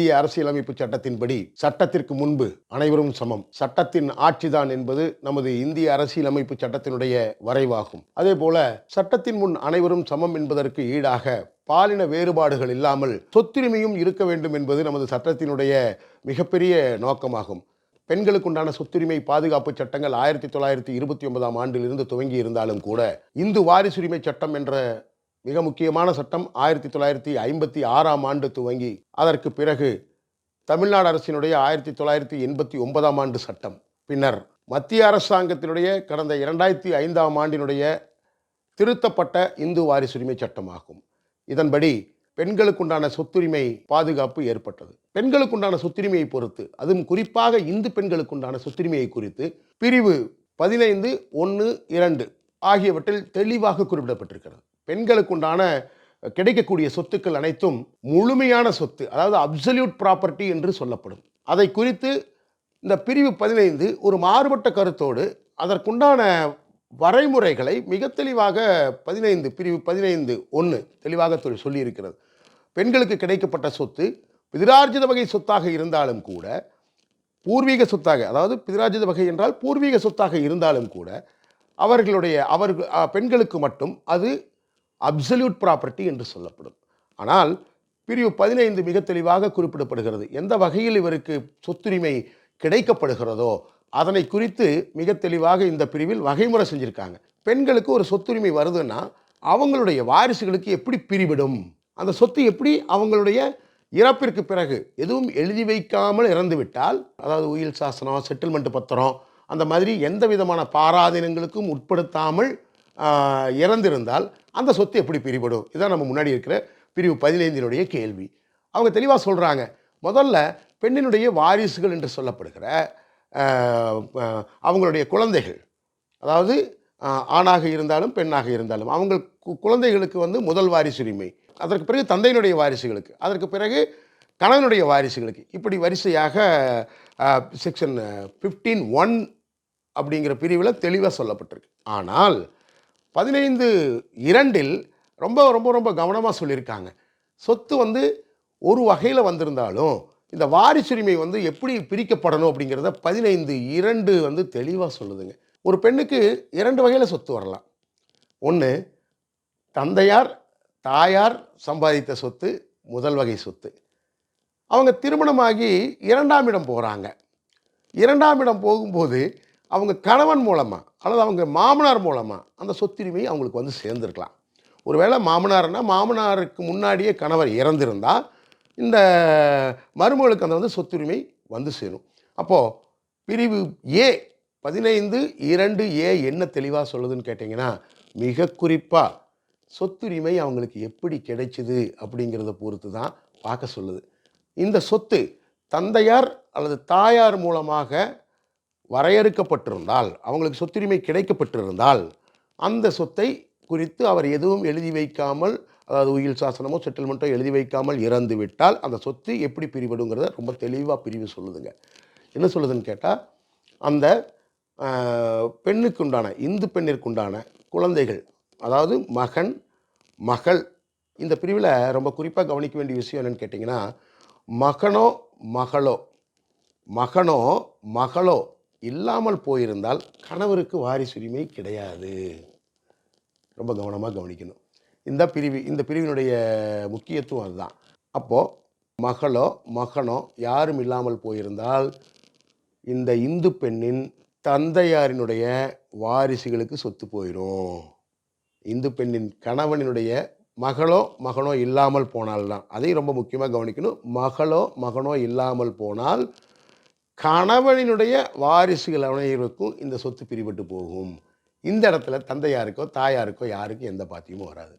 இந்திய அரசியலமைப்பு சட்டத்தின்படி சட்டத்திற்கு முன்பு அனைவரும் சமம், சட்டத்தின் ஆட்சிதான் என்பது நமது இந்திய அரசியலமைப்பு சட்டத்தினுடைய வரைவாகும். அதே போல சட்டத்தின் முன் அனைவரும் சமம் என்பதற்கு ஈடாக பாலின வேறுபாடுகள் இல்லாமல் சொத்துரிமையும் இருக்க வேண்டும் என்பது நமது சட்டத்தினுடைய மிகப்பெரிய நோக்கமாகும். பெண்களுக்குண்டான சொத்துரிமை பாதுகாப்பு சட்டங்கள் 1929ஆம் ஆண்டிலிருந்து துவங்கி இருந்தாலும் கூட இந்து வாரிசுரிமை சட்டம் என்ற மிக முக்கியமான சட்டம் 1956ஆம் ஆண்டு துவங்கி அதற்கு பிறகு தமிழ்நாடு அரசினுடைய 1989ஆம் ஆண்டு சட்டம், பின்னர் மத்திய அரசாங்கத்தினுடைய கடந்த 2005ஆம் ஆண்டினுடைய திருத்தப்பட்ட இந்து வாரிசுரிமை சட்டமாகும். இதன்படி பெண்களுக்குண்டான சொத்துரிமை பாதுகாப்பு ஏற்பட்டது. பெண்களுக்குண்டான சொத்துரிமையை பொறுத்து, அதுவும் குறிப்பாக இந்து பெண்களுக்குண்டான சொத்துரிமையை குறித்து பிரிவு 15(1)(2) ஆகியவற்றில் தெளிவாக குறிப்பிடப்பட்டிருக்கிறது. பெண்களுக்குண்டான கிடைக்கக்கூடிய சொத்துக்கள் அனைத்தும் முழுமையான சொத்து, அதாவது அப்சல்யூட் ப்ராப்பர்ட்டி என்று சொல்லப்படும். அதை குறித்து இந்த பிரிவு 15 ஒரு மாறுபட்ட கருத்தோடு அதற்குண்டான வரைமுறைகளை மிக தெளிவாக பிரிவு 15(1) தெளிவாக சொல்லியிருக்கிறது. பெண்களுக்கு கிடைக்கப்பட்ட சொத்து பிதிரார்ஜித வகை சொத்தாக இருந்தாலும் கூட, பூர்வீக சொத்தாக, அதாவது பிதிரார்ஜித வகை என்றால் பூர்வீக சொத்தாக இருந்தாலும் கூட பெண்களுக்கு மட்டும் அது அப்சல்யூட் ப்ராப்பர்ட்டி என்று சொல்லப்படும். ஆனால் பிரிவு 15 மிக தெளிவாக குறிப்பிடப்படுகிறது. எந்த வகையில் இவருக்கு சொத்துரிமை கிடைக்கப்படுகிறதோ அதனை குறித்து மிக தெளிவாக இந்த பிரிவில் வகைமுறை செஞ்சுருக்காங்க. பெண்களுக்கு ஒரு சொத்துரிமை வருதுன்னா அவங்களுடைய வாரிசுகளுக்கு எப்படி பிரிவிடும், அந்த சொத்து எப்படி அவங்களுடைய இறப்பிற்கு பிறகு எதுவும் எழுதி வைக்காமல் இறந்துவிட்டால், அதாவது உயில் சாசனம், செட்டில்மெண்ட் பத்திரம், அந்த மாதிரி எந்த விதமான பாராதீனங்களுக்கும் உட்படுத்தாமல் இறந்திருந்தால் அந்த சொத்து எப்படி பிரிபடும்? இதான் நம்ம முன்னாடி இருக்கிற பிரிவு 15னுடைய கேள்வி. அவங்க தெளிவாக சொல்கிறாங்க. முதல்ல பெண்ணினுடைய வாரிசுகள் என்று சொல்லப்படுகிற அவங்களுடைய குழந்தைகள், அதாவது ஆணாக இருந்தாலும் பெண்ணாக இருந்தாலும் அவங்க குழந்தைகளுக்கு முதல் வாரிசுரிமை, அதற்கு பிறகு தந்தையினுடைய வாரிசுகளுக்கு, அதற்கு பிறகு கணவனுடைய வாரிசுகளுக்கு, இப்படி வரிசையாக செக்ஷன் 15(1) அப்படிங்கிற பிரிவில் தெளிவாக சொல்லப்பட்டிருக்கு. ஆனால் 15(2)ல் ரொம்ப ரொம்ப ரொம்ப கவனமாக சொல்லியிருக்காங்க. சொத்து ஒரு வகையில் வந்திருந்தாலும் இந்த வாரிசுரிமை எப்படி பிரிக்கப்படணும் அப்படிங்கிறத 15(2) தெளிவாக சொல்லுதுங்க. ஒரு பெண்ணுக்கு 2 வகையில் சொத்து வரலாம். ஒன்று, தந்தையார் தாயார் சம்பாதித்த சொத்து, முதல் வகை சொத்து. அவங்க திருமணமாகி 2ஆம் இடம் போகிறாங்க. 2ஆம் இடம் போகும்போது அவங்க கணவன் மூலமாக அல்லது அவங்க மாமனார் மூலமாக அந்த சொத்துரிமை அவங்களுக்கு சேர்ந்துருக்கலாம். ஒருவேளை மாமனார்னா மாமனாருக்கு முன்னாடியே கணவர் இறந்திருந்தால் இந்த மருமகளுக்கு அந்த சொத்துரிமை சேரும். அப்போது பிரிவு ஏ 15(2)(a) என்ன தெளிவாக சொல்லுதுன்னு கேட்டிங்கன்னா, மிக குறிப்பாக சொத்துரிமை அவங்களுக்கு எப்படி கிடைச்சிது அப்படிங்கிறத பொறுத்து தான் பார்க்க சொல்லுது. இந்த சொத்து தந்தையார் அல்லது தாயார் மூலமாக வரையறுக்கப்பட்டிருந்தால், அவங்களுக்கு சொத்துரிமை கிடைக்கப்பட்டிருந்தால், அந்த சொத்தை குறித்து அவர் எதுவும் எழுதி வைக்காமல், அதாவது உயில் சாசனமோ செட்டில்மெண்ட்டோ எழுதி வைக்காமல் இறந்து விட்டால் அந்த சொத்து எப்படி பிரிபடுங்கிறத ரொம்ப தெளிவாக பிரிவு சொல்லுதுங்க. என்ன சொல்லுதுன்னு கேட்டால், அந்த பெண்ணுக்குண்டான, இந்து பெண்ணிற்குண்டான குழந்தைகள், அதாவது மகன் மகள், இந்த பிரிவில் ரொம்ப குறிப்பாக கவனிக்க வேண்டிய விஷயம் என்னென்னு கேட்டிங்கன்னா, மகனோ மகளோ இல்லாமல் போயிருந்தால் கணவருக்கு வாரிசுரிமை கிடையாது. ரொம்ப கவனமாக கவனிக்கணும். இந்த பிரிவினுடைய முக்கியத்துவம் அதுதான். அப்போது மகனோ யாரும் இல்லாமல் போயிருந்தால் இந்த இந்து பெண்ணின் தந்தையாரினுடைய வாரிசுகளுக்கு சொத்து போயிடும். இந்து பெண்ணின் கணவனினுடைய மகனோ இல்லாமல் போனால்தான், அதையும் ரொம்ப முக்கியமாக கவனிக்கணும். மகனோ இல்லாமல் போனால் கணவனினுடைய வாரிசுகள் அனைவருக்கும் இந்த சொத்து பிரிபட்டு போகும். இந்த இடத்துல தந்தையாருக்கோ தாயாருக்கோ யாருக்கும் எந்த பாத்தியமும் வராது.